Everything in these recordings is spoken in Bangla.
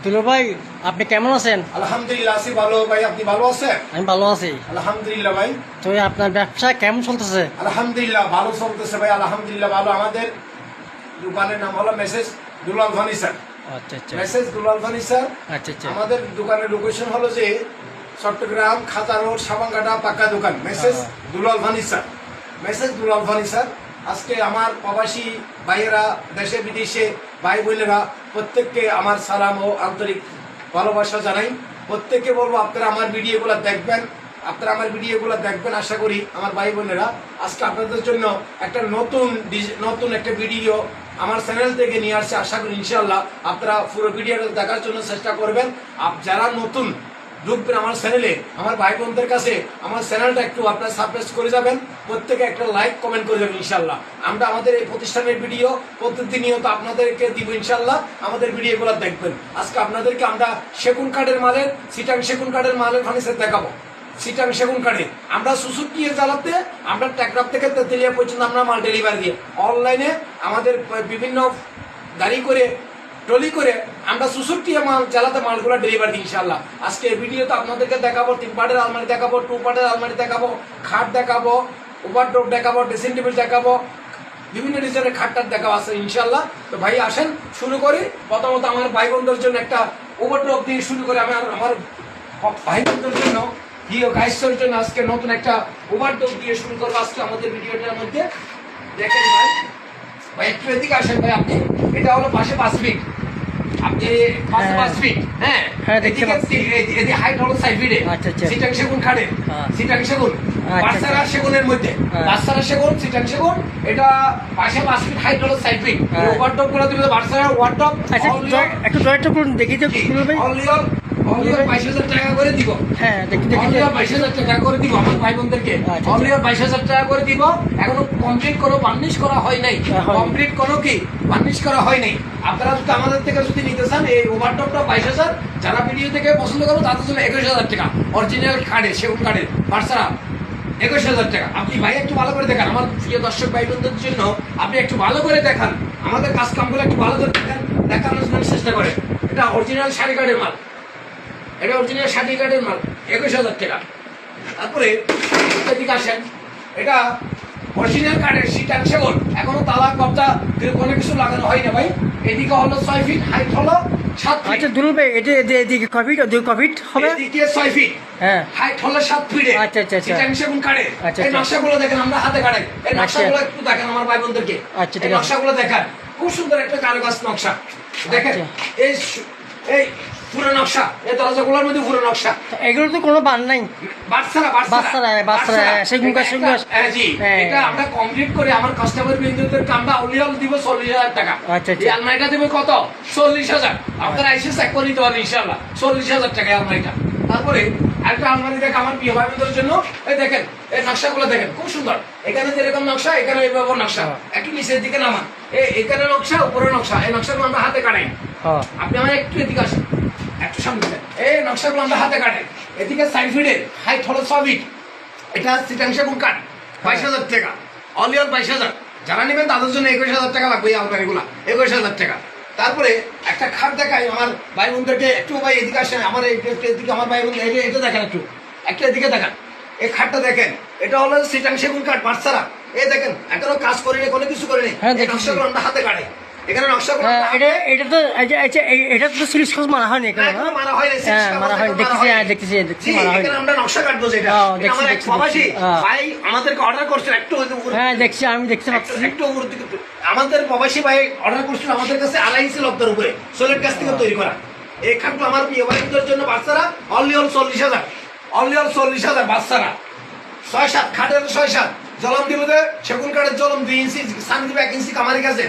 তুলো ভাই, আপনি কেমন আছেন? আলহামদুলিল্লাহ আছি ভালো ভাই, আপনি ভালো আছেন? আমি ভালো আছি। আলহামদুলিল্লাহ ভাই। তো আপনার ব্যবসা কেমন চলতেছে? আলহামদুলিল্লাহ ভালো চলতেছে ভাই, আলহামদুলিল্লাহ ভালো। আমাদের দোকানের নাম হলো মেসেজ দুলাল ফার্নিচার। আচ্ছা আচ্ছা মেসেজ দুলাল ফার্নিচার। আচ্ছা আচ্ছা আমাদের দোকানের লোকেশন হলো যে চট্টগ্রাম খাতা রোড সাবাঙ্গাটা পাকা দোকান মেসেজ দুলাল ফার্নিচার। মেসেজ দুলাল ফার্নিচার। আজকে আমার প্রবাসী ভাইয়েরা, দেশে বিদেশে ভাই বোনেরা প্রত্যেককে আমার সালাম ও আন্তরিক ভালোবাসা জানাই। প্রত্যেককে বলবো আপনারা আমার ভিডিওগুলো দেখবেন, আশা করি আমার ভাই বোনেরা। আজকে আপনাদের জন্য একটা নতুন একটা ভিডিও আমার চ্যানেল থেকে নিয়ে আসছে। আশা করি ইনশাল্লাহ আপনারা পুরো ভিডিওটা দেখার জন্য চেষ্টা করবেন। যারা নতুন ঢুকবেন আমার চ্যানেলে, আমার ভাই বোনদের কাছে আমার চ্যানেলটা একটু আপনারা সাবস্ক্রাইব করে যাবেন, প্রত্যেকে একটা লাইক কমেন্ট করে যাবেন ইনশাল্লাহ। আমরা আমাদের এই প্রতিষ্ঠানের ভিডিও প্রতিনিয়ত আপনাদেরকে দিব ইনশাল্লাহ। আমাদের ভিডিওগুলো দেখবেন। আজকে আপনাদেরকে আমরা সেগুন কাঠের মালের সিটাং সেগুন কাঠের মালের ফার্নিচার দেখাবো। সিটাং সেগুন কাঠে আমরা সুসুকিয়ে জ্বালাতে, আমরা টেকরাপ থেকে তেতুলিয়া পর্যন্ত আমরা মাল ডেলিভারি দিয়ে অনলাইনে আমাদের বিভিন্ন গাড়ি করে ট্রলি করে আমরা 64 মাল জ্বালাতে মালগুলো ডেলিভারি দিই ইনশাল্লাহ। আজকে এই ভিডিওতে আপনাদেরকে দেখাবো 3 পার্টের আলমারি দেখাবো, 2 পার্টের আলমারি দেখাবো, খাট দেখাবো, ওভারড্রপ দেখাবো, ড্রেসিং টেবিল দেখাবো, বিভিন্ন ডিজাইনের খাটটার দেখাবো আছে ইনশাল্লাহ। তো ভাই আসেন শুরু করি। প্রথমত আমার ভাই বোনদের জন্য একটা ওভারড্রপ দিয়ে শুরু করে আমার ভাই বোনদের জন্য গাইসের জন্য আজকে নতুন একটা ওভারড্রপ দিয়ে শুরু করবো আজকে আমাদের ভিডিওটার মধ্যে। দেখেন ভাই একটু এদিকে আসেন ভাই। আপনি এটা হলো পাশে 5 ফিট, আপনি পাশে 5 ফিট। হ্যাঁ দেখতে পাচ্ছি। এদিকে হাইট হলো 6 ফিটে। আচ্ছা আচ্ছা সিটাং সেগুন খাটে, সিটাং সেগুন বাচ্চারা সেগুনের মধ্যে, বাচ্চারা সেগুন সিটাং সেগুন। এটা পাশে 5 ফিট, হাইট হলো 6 ফিট। ওভারটপ করে দিলে বাচ্চারা ওভারটপ। আচ্ছা একটু জয়টা করুন দেখি তো ভাই। অনলি 22,000 টাকা করে দিব। হ্যাঁ দেখি 22,000 টাকা করে দিব আমার ভাই বোনদেরকে। অনলি 22,000 টাকা করে দিব। এখনো কমপ্লিট কোনো বার্নিশ করা হয় নাই, কমপ্লিট কোনো কি বার্নিশ করা হয় নাই। আপনারা যদি আমাদের থেকে যদি নিতে চান এই ওভারটপটা 22,000, যারা ভিডিও থেকে পছন্দ করবো তাদের জন্য 21,000 টাকা। অরিজিনাল কার্ডে সেগুন কার্ডের বাচ্চারা 21,000 টাকা। আপনি ভাই একটু ভালো করে দেখান আমার প্রিয় দর্শক ভাই বোনদের জন্য। আপনি একটু ভালো করে দেখান আমাদের কাজ কামগুলো একটু ভালো করে দেখানোর জন্য চেষ্টা করেন। এটা অরিজিনাল শাড়ি কার্ডের মাল, এটা অরিজিনাল শাড়ি কার্ডের মাল 21,000 টাকা। তারপরে এদিকে আসেন, এটা অরিজিনাল কার্ডের সিটাং সেগুন। এখনো তালা কবজা কোনো কিছু লাগানো হয় না ভাই। এদিকে হলো 6 ফিট, হাইট হলো 7 ফিট। আচ্ছা দুলু ভাই, এটা এদিকে কফি 2 ফিট হবে, এদিকে 6 ফিট, হ্যাঁ হাইট হলো 7 ফিটে। আচ্ছা আচ্ছা আচ্ছা সিটাং সেগুন কার্ডের এই নকশাগুলো দেখেন, আমরা হাতে কাটাই। এই নকশাগুলো একটু দেখেন আমার ভাই বোনদেরকে। আচ্ছা ঠিক এই আছে, নকশাগুলো দেখান, খুব সুন্দর একটা কারুকাজ নকশা দেখেন। এই পুরো নকশা, এই দরজাগুলোর মধ্যে পুরো নকশা। এগুলো তো কোনো বান নাই, বাচ্চারা সেগুন কাঠ। জি, এটা আমরা কমপ্লিট করে আমার কাস্টমার বিন্দুদেরকে আমরা অলিয়াল দিব 40,000 টাকা। আচ্ছা এই আলমারিটা দেবে কত? 40,000। আপনারা এসে চেক করে নিতে পারেন ইনশাআল্লাহ। 40,000 টাকা আলমারিটা। তারপরে আরেকটা আলমারি দেখ আমার প্রিয় ভাই বোনদের জন্য। এই দেখেন এই নকশাগুলো দেখেন, খুব সুন্দর। এখানে যেরকম নকশা, এখানে এইভাবে নকশা। একটু নিচের দিকে নামান, এখানে নকশা, উপরে নকশা। এই নকশাগুলো আমরা হাতে কাটাই। আপনি আমার একটু এদিকে আসেন, একটু সামনে দেন। এই নকশাগুলো আমরা হাতে কাটাই। এদিকে 6 ফিটের, হাইট হলো 6 ফিট। এটা সিটাং সেগুন কাঠ 22,000 টাকা, অলিয়াল 22,000। যারা নেবেন তাদের জন্য 21,000 টাকা লাগবে এই আলমারিগুলো, 21,000 টাকা। তারপরে একটা খাট দেখাই আমার ভাই বোনদেরকে। একটু ভাই এদিকে আসেন, আমার এদিকে আমার ভাই বোন এটা দেখেন, একটু এদিকে দেখান। এই খাটটা দেখেন, এটা হলো সিটাং সেগুন কাঠ বাচ্চারা। এই দেখেন এখনো কাজ করিনি, কোনো কিছু করিনি। এই নকশাগুলো আমরা হাতে কাটাই। এখানে নকশাগুলো এটা তো সিরিজ খোঁজ মারা হয়নি, মারা হয়নি, মারা হয় দেখতেছি এখানে আমরা নকশা কাটবো যেটা আমার এক প্রবাসী ভাই আমাদেরকে অর্ডার করছেন। একটু হ্যাঁ দেখছি, আমি দেখতে পাচ্ছি একটু আমাদের প্রবাসী ভাই অর্ডার করছিল আমাদের কাছে 2.5 লক্ষের উপরে সোলের কাছ থেকে তৈরি করা এই খাটগুলো আমার প্রিয় ভাইদের জন্য। বাচ্চারা অনলি 40,000, অনলি 40,000 বাচ্চারা। 6-7 খাটের 6-7 জলম দিবে, সেগুন কাঠের জলম 2 ইঞ্চি, সান দিবে 1 ইঞ্চি কামারি কাছে।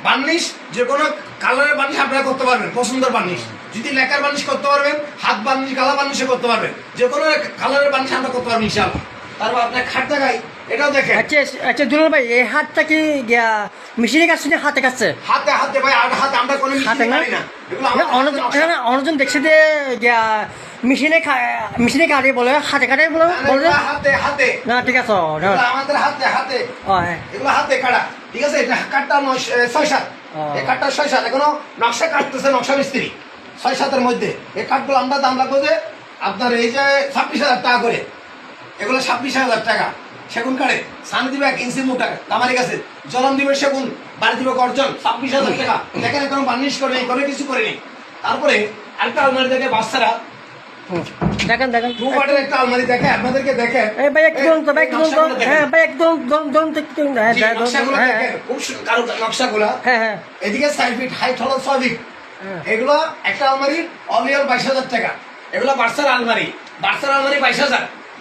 বার্নিশ যে কোনো কালারের বার্নিশ আপনারা করতে পারবেন, পছন্দের বার্নিশ। যদি লেকার বার্নিশ করতে পারবেন, হাত বার্নিশ, গালা বার্নিশে করতে পারবেন, যে কোনো কালারের বার্নিশ আমরা করতে পারবেন ইনশাআল্লাহ। তারপর আপনার খাট দেখাই, এটাও দেখেন। আচ্ছা আচ্ছা দুলাল ভাই, এই হাতটা কি মেশিনে কাটছে না হাতে কাটছে? হাতে ভাই, আর হাতে আমরা কোনো মেশিনে কাটি না। এগুলো অনেকজন দেখছে যে মেশিনে কাটে বলে, হাতে কাটে বলে। হাতে না ঠিক আছে, আমাদের হাতে এগুলো হাতে কাটা। ঠিক আছে, এটা কাটটা 6-7, এই কাটটা 6-7। এখনো নকশা কাটতেছে নকশা মিস্ত্রি। 6-7-এর মধ্যে এই কাঠগুলো আমরা দাম রাখবো যে আপনার এই যে 26,000 টাকা করে, এগুলো 26,000 টাকা। সেগুন কাঠে সানি দিবে 1 ইঞ্চি মোটা কামারি গাছে, জলম দিবে সেগুন, বাড়ি দিবে গর্জন, 26,000 টাকা। দেখেন কোনো বার্নিশ করে নেই, কোনো কিছু করে নেই। তারপরে আরেকটা আলমারি দেখে বাচ্চারা দেখেন দেখেন টু কাঠের একটা আলমারি দেখে আপনাদেরকে দেখেন। এই ভাই একটু ধরুন তো, ভাই একটু ধরুন তো। হ্যাঁ ভাই একদম ধরুন তো একটু। হ্যাঁ জি, নকশাগুলো হ্যাঁ দেখেন, খুব কারো নকশাগুলো। হ্যাঁ হ্যাঁ এদিকে 4 ফিট, হাইট হলো 6 ফিট। এগুলো একটা আলমারি অনলি 22,000 টাকা। এগুলো বাচ্চার আলমারি,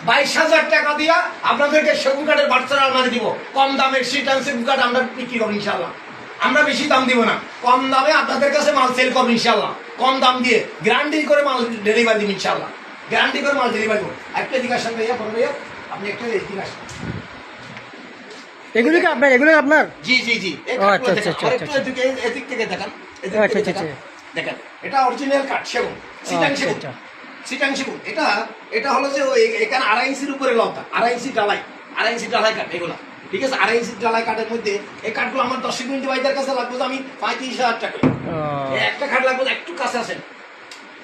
22,000 টাকা দিয়া আপনাদেরকে সেগুন কাঠের বাচ্চার আলমারি দিব কম দামে। সেগুন কাঠ আমরা বিক্রি করবো ইনশাল্লাহ, আমরা বেশি দাম দিব না, কম দামে আপনাদের কাছে মাল সেল করবো ইনশাল্লাহ। কম দাম দিয়ে গ্যারান্টি করে মাল ডেলিভারি দিব ইনশাল্লাহ, গ্যারান্টি করে মাল ডেলিভারি করবো। একটা এদিকে আসেন ভাইয়া, বড় ভাইয়া, আপনি একটা এদিকে আসেন। এগুলো কি আপনার? এগুলো আপনার? জি জি জি, এই ও, কাঠগুলো আচ্ছা, দেখেন। আচ্ছা, আর আচ্ছা, একটু এদিক থেকে দেখান, এদিক আচ্ছা, থেকে আচ্ছা, দেখান। দেখেন এটা অরিজিনাল কাঠ সেগুন, সিটাং আচ্ছা, সেগুন, আচ্ছা। সিটাং সেগুন। এটা হলো যে এখানে 2.5 ইঞ্চির উপরে লতা, 2.5 ইঞ্চি ডালাই, 2.5 ইঞ্চি ডালাই কাঠ এগুলো, ঠিক আছে। 2.5 ইঞ্চি ডালাই কাঠের মধ্যে এই কাঠগুলো আমার 10 মিনিট ভাইদের কাছে লাগবে যে আমি 35,000 টাকা। এই একটা কাঠ লাগবে, একটু কাছে আসেন,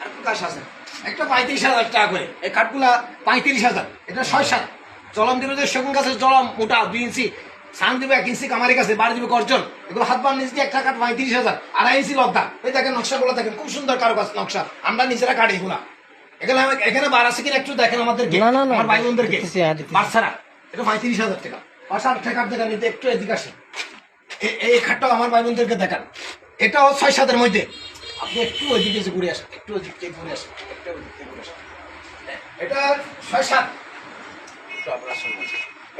আর একটু কাছে আসেন, একটা 35,000 টাকা করে এই কাঠগুলা, 35,000। এটা 6-7 জলম দিবে যে সেগুন গাছের জলম মোটা 2 ইঞ্চি, সান দিবে 1 ইঞ্চি কামারি গাছে, বাড়ি দিবে গর্জন। এগুলো হাত বার নিচ দিয়ে একটা কাঠ 35,000, 2.5 ইঞ্চি লতা। এই দেখেন নকশাগুলো দেখেন, খুব সুন্দর কারুকাজ নকশা, আমরা নিজেরা কাটি এগুলা। এখানে বার আছে কিনা একটু দেখেন আমাদেরকে, না, না, না, আমার ভাই বোনদেরকে। দেখতেছি, হ্যাঁ, দেখতেছি। বাচ্চারা এটা 35,000 টাকা। পাশে আরেকটা কাঠ দেখান, নিতে একটু এদিকে আসেন। এই খাটটাও আমার ভাই বোনদেরকে দেখান। এটাও 6-7-এর মধ্যে। আপনি একটু ওইদিকে এসে ঘুরে আসেন, একটু ওইদিক থেকে ঘুরে আসেন, একটু ওইদিক থেকে ঘুরে আসেন। এটা 6-7।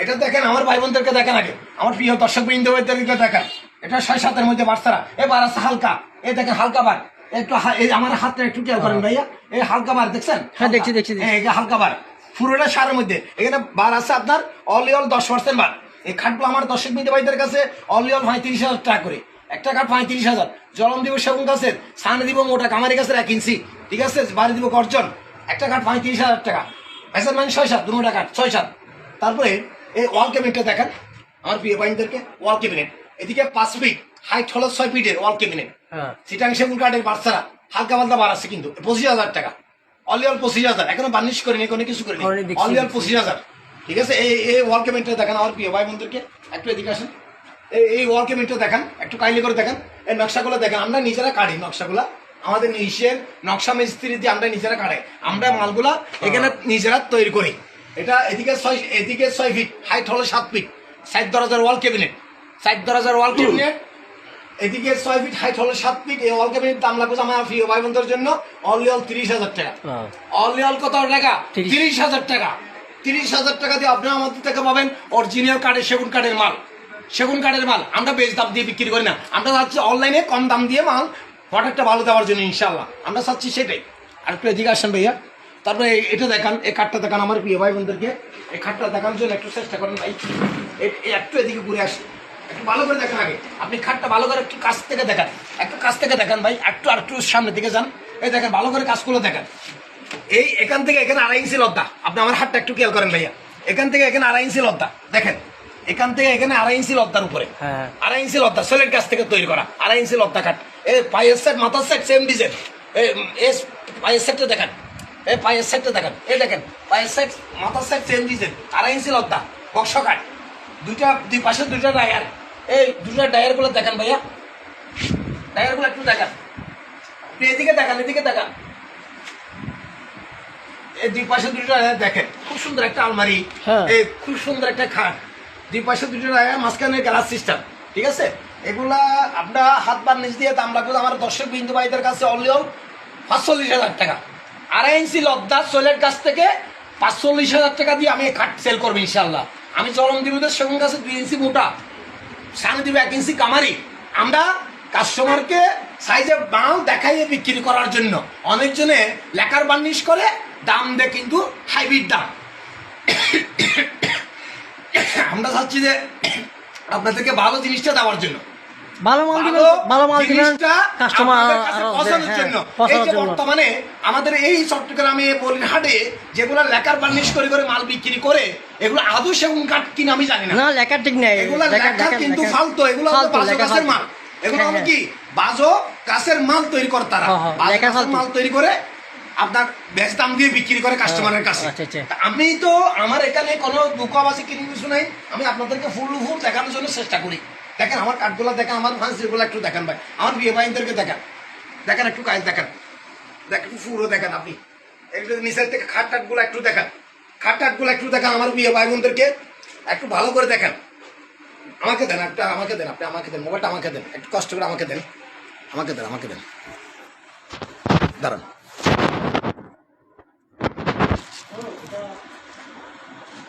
এটা দেখেন আমার ভাই বোনদেরকে দেখেন, আগে আমার প্রিয় দর্শক বৃন্দদেরকে দেখেন। এটা 6-7-এর মধ্যে বাচ্চারা। এবার আছে হালকা, এই দেখেন হালকা বার, একটু এই আমার হাতটা একটু খেয়াল করেন ভাইয়া, এই হালকা বার দেখছেন? হ্যাঁ দেখছি দেখছি। এই হালকা বার, পুরোটা সারের মধ্যে। এখানে বার আছে আপনার অল 10% বার। এই খাটগুলো আমার দর্শক বিন্দু ভাইদের কাছে অল 35,000 টাকা করে। একটা কাঠ 35,000, জলম দিব সেগুন গাছের, সান দিব মোটা কামারি গাছের 1 ইঞ্চি, ঠিক আছে, বাড়ি দিব গর্জন। একটা কাঠ 35,000 টাকা। মেজারমেন্ট 6-7, দুটা কাঠ 6-7। তারপরে এই ওয়াল ক্যাবিনেটটা দেখেন আমার প্রিয় ভাইদেরকে, ওয়াল ক্যাবিনেট। এদিকে 5 ফিট, হাইট হলো 6 ফিটের ওয়াল ক্যাবিনেট। সিটাং সেগুন কাঠের বাচ্চারা, হালকা পাতলা বার আছে কিন্তু 25,000 টাকা। অল 25,000, এখনো বার্নিশ করিনি, কোনো কিছু করিনি, অল 25,000, ঠিক আছে। এই ওয়াল ক্যাবিনেটটা দেখেন আমার প্রিয় ভাই বোনদেরকে, একটু এদিকে আসেন। এই ওয়াল ক্যাবিনেটটা দেখেন, একটু কাইন্ডলি করে দেখেন। এই নকশাগুলো দেখেন, আমরা নিজেরা কাটি নকশাগুলা, আমাদের নিজের নকশা মিস্ত্রি দিয়ে আমরা নিজেরা কাটাই, আমরা মালগুলা এখানে নিজেরা তৈরি করি। এটা এদিকে 6 ফিট, হাইট হলো 7 ফিট, সাইড দরজার ওয়াল ক্যাবিনেট, সাইড দরজার ওয়াল ক্যাবিনেট। এদিকে 6 ফিট, হাইট হলো 7 ফিট। এই ওয়াল ক্যাবিনেট দাম লাগবে আমার প্রিয় ভাই বোনদের জন্য অনলি 30,000 টাকা। অনলি কত টাকা? 30,000 টাকা। 30,000 টাকা দিয়ে আপনি আমাদের থেকে পাবেন অরিজিনাল কাঠের সেগুন কাঠের মাল, সেগুন কাঠের মাল। আমরা বেশ দাম দিয়ে বিক্রি করি না, আমরা চাচ্ছি অনলাইনে কম দাম দিয়ে মাল, প্রোডাক্টটা ভালো দেওয়ার জন্য ইনশাল্লাহ আমরা চাচ্ছি সেটাই। আর একটু এদিকে আসেন ভাইয়া। তারপরে এটা দেখান, এই কাঠটা দেখান আমার প্রিয় ভাই বোনদেরকে, এই কাঠটা দেখানোর জন্য একটু চেষ্টা করেন ভাই। একটু এদিকে ঘুরে আসেন, একটু ভালো করে দেখেন। আগে আপনি খাটটা ভালো করে একটু কাছ থেকে দেখান, একটু কাছ থেকে দেখান ভাই, একটু সামনের দিকে যান। এই দেখেন ভালো করে কাজগুলো দেখেন। এই এখান থেকে এখানে 2.5 ইঞ্চি লদ্দা, আপনি আমার হাতটা একটু খেয়াল করেন ভাইয়া। এখান থেকে এখানে 2.5 ইঞ্চি লদ্দা দেখেন, এখান থেকে এখানে 2.5 ইঞ্চি লদ্দার উপরে, 2.5 ইঞ্চি লদ্দা সোলের কাছ থেকে তৈরি করা 2.5 ইঞ্চি লদ্দা কাঠ। এই পায়ের সেট, মাথার সেট সেম ডিজাইন। এই পায়ের সেটটা দেখেন, এই পায়ের সেটটা দেখেন, এই দেখেন পায়ের সেট, মাথার সেট সেম ডিজাইন, 2.5 ইঞ্চি লদ্দা বক্স কাঠ। দুই পাশে দুইটা ডায়ার, এই দুটা ডায়ার গুলো দেখেন ভাইয়া, ডায়ার গুলো একটু দেখেন, এদিকে দেখান, এদিকে দেখান। এই দুই পাশে দুটো ডায়ার দেখেন, খুব সুন্দর একটা আলমারি, এই খুব সুন্দর একটা খাট, দুই পাশে দুটো ডায়ার, মাঝখানে গ্লাস সিস্টেম, ঠিক আছে। এগুলা আপনার হাত বার নিচ দিয়ে দাম লাগবে আমার দর্শক বিন্দু ভাইদের কাছে অনলি 45,000 টাকা। 2.5 ইঞ্চি লদ্দা সোলের কাছ থেকে 45,000 টাকা দিয়ে আমি খাট সেল করবো ইনশাল্লাহ। আমি জলম দিব সেগুন গাছে 2 ইঞ্চি মোটা, সামনে দিব 1 ইঞ্চি কামারি। আমরা কাস্টমারকে সাইজে মাল দেখাইয়ে বিক্রি করার জন্য, অনেকজনে লেকার বার্নিশ করে দাম দেয় কিন্তু হাইব্রিড দাম। আমরা চাচ্ছি যে আপনাদেরকে ভালো জিনিসটা দেওয়ার জন্য, ভালো মাল দিবেন, ভালো মাল দিবেন কাস্টমার পছন্দের জন্য। এই যে বর্তমানে আমাদের এই চট্টগ্রামে বলিরহাটে যেগুলো লেকার বার্নিশ করে করে মাল বিক্রি করে, এগুলো আদৌ সেগুন কাঠ কিনা আমি জানি না, না লেকার ঠিক নাই, এগুলো লেকার কিন্তু ফালতু, এগুলো বাজু গাছের মাল, এগুলো হ্যাঁ, হলো হ্যাঁ। কি বাজো কাছের মাল তৈরি করে তারা, হ্যাঁ, হ্যাঁ, বাজো লেখা কাছের ফালতু। মাল তৈরি করে আপনার বেশ দাম দিয়ে বিক্রি করে কাস্টমারের কাছে। আচ্ছা, আচ্ছা। তা আমি তো আমার এখানে কোনো দুঃখবাসী কিছু নাই, আমি আপনাদেরকে ফুল দেখানোর জন্য চেষ্টা করি। দেখেন আমার কাঠগুলো দেখেন, আমার ফান্সিগুলো একটু দেখেন ভাই, আমার বিয়ে ভাইদেরকে দেখেন, দেখেন একটু কাজ দেখেন, দেখেন পুরো দেখেন আপনি একটু নিচের থেকে খাট টাটগুলো একটু দেখেন, খাট টাটগুলো একটু দেখেন, আমার বিয়ে ভাই বোনদেরকে একটু ভালো করে দেখেন। আমাকে দেন একটা, আমাকে দেন, আপনি আমাকে দেন, মোবাইলটা আমাকে দেন, একটু কষ্ট করে আমাকে দেন, আমাকে দেন, দাঁড়ান।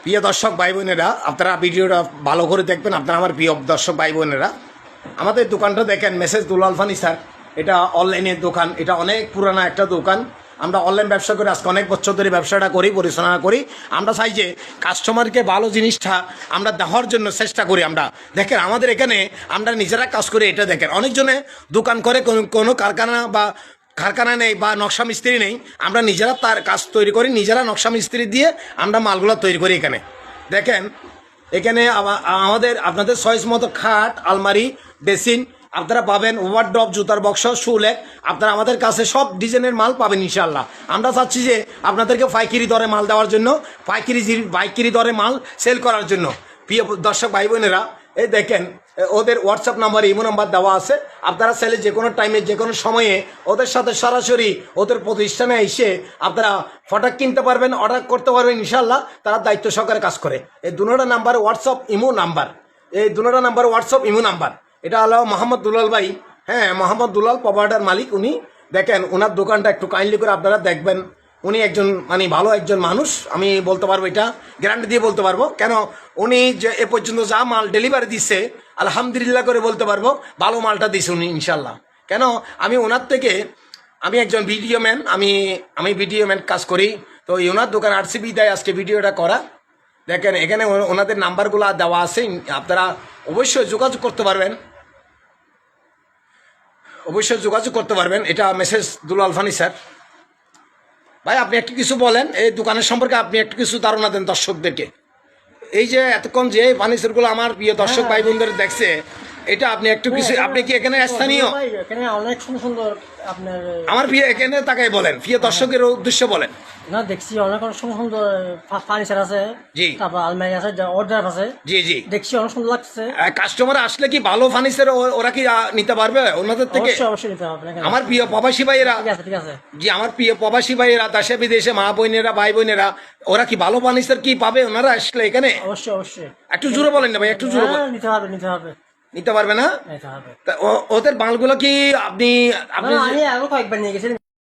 প্রিয় দর্শক ভাই বোনেরা, আপনারা ভিডিওটা ভালো করে দেখবেন। আপনারা আমার প্রিয় দর্শক ভাই বোনেরা, আমাদের দোকানটা দেখেন, মেসেজ দুলাল ফার্নিচার। এটা অনলাইনের দোকান, এটা অনেক পুরানা একটা দোকান। আমরা অনলাইন ব্যবসা করে আজকে অনেক বছর ধরে ব্যবসাটা করি, পরিচালনা করি। আমরা চাই যে কাস্টমারকে ভালো জিনিসটা আমরা দেওয়ার জন্য চেষ্টা করি। আমরা দেখেন আমাদের এখানে আমরা নিজেরা কাজ করি। এটা দেখেন অনেকজনে দোকান করে, কোনো কারখানা নেই বা নকশা মিস্ত্রি নেই, আমরা নিজেরা তার কাজ তৈরি করি, নিজেরা নকশা মিস্ত্রি দিয়ে আমরা মালগুলো তৈরি করি। এখানে দেখেন, এখানে আমাদের আপনাদের চয়েস মতো খাট, আলমারি, বেসিন আপনারা পাবেন, ওভারড্রপ, জুতার বক্স, শুলেক, আপনারা আমাদের কাছে সব ডিজাইনের মাল পাবেন ইনশাল্লাহ। আমরা চাচ্ছি যে আপনাদেরকে পাইকারি দরে মাল দেওয়ার জন্য, পাইকারি দরে মাল সেল করার জন্য। প্রিয় দর্শক ভাই বোনেরা, এই দেখেন ওদের হোয়াটসঅ্যাপ নাম্বার, ইমো নাম্বার দেওয়া আছে। আপনারা চাইলে যে কোনো টাইমে, যে কোনো সময়ে ওদের সাথে সরাসরি ওদের প্রতিষ্ঠানে এসে আপনারা ফটো কিনতে পারবেন, অর্ডার করতে পারবেন ইনশাল্লাহ। তারা দায়িত্ব সহকারে কাজ করে। এই দুটো নাম্বার হোয়াটসঅ্যাপ ইমো নাম্বার, এই দুটো নাম্বার হোয়াটসঅ্যাপ ইমো নাম্বার। এটা হলো মোহাম্মদ দুলাল ভাই, হ্যাঁ মোহাম্মদ দুলাল প্রপার্টার মালিক উনি। দেখেন ওনার দোকানটা একটু কাইন্ডলি করে আপনারা দেখবেন। উনি একজন মানে ভালো একজন মানুষ, আমি বলতে পারবো, এটা গ্যারান্টি দিয়ে বলতে পারবো। কেন উনি যে এ পর্যন্ত যা মাল ডেলিভারি দিচ্ছে আলহামদুলিল্লাহ করে বলতে পারবো, ভালো মালটা দিচ্ছে উনি ইনশাল্লাহ। কেন আমি ওনার থেকে, আমি একজন ভিডিও ম্যান, আমি ভিডিও ম্যান কাজ করি। তো ওনার দোকান আরসিবি দেয় আজকে ভিডিওটা করা। দেখেন এখানে ওনাদের নাম্বারগুলো দেওয়া আছে, আপনারা অবশ্যই যোগাযোগ করতে পারবেন, অবশ্যই যোগাযোগ করতে পারবেন। এটা মেসেজ দুলাল ফার্নিচার। ভাই আপনি একটু কিছু বলেন এই দোকানের সম্পর্কে, আপনি একটু কিছু ধারণা দেন দর্শকদেরকে। এই যে এতক্ষণ যে ফার্নিচারগুলো আমার প্রিয় দর্শক ভাই বোনদের দেখছে, এটা আপনি একটু কিছু, আপনি কি এখানে স্থানীয়? এখানে অনেক সুন্দর সুন্দর আপনার আমার প্রিয় এখানে তাকাই বলেন, প্রিয় দর্শকের উদ্দেশ্যে বলেন। না দেখছি অনেক অনেক সুন্দর সুন্দর ফার্নিচার আছে, জি। তারপর আলমারি আছে, অর্ডার আছে, জি জি, দেখছি অনেক সুন্দর লাগছে। কাস্টমার আসলে কি ভালো ফার্নিচার ওরা কি নিতে পারবে ওনাদের থেকে? অবশ্যই অবশ্যই নিতে হবে। আমার প্রিয় প্রবাসী ভাইয়েরা, ঠিক আছে ঠিক আছে। জি আমার প্রিয় প্রবাসী ভাইয়েরা, দেশে বিদেশে মা বোনেরা, ভাই বোনেরা, ওরা কি ভালো ফার্নিচার কি পাবে ওনারা আসলে এখানে? অবশ্যই অবশ্যই। একটু জোরে বলেন না ভাই, একটু জোরে বলেন। নিতে হবে নিতে হবে নিতে পারবে না? নিতে হবে। তা ওদের মালগুলো কি আপনি না, আমি আরো কয়েকবার নিয়ে গেছি।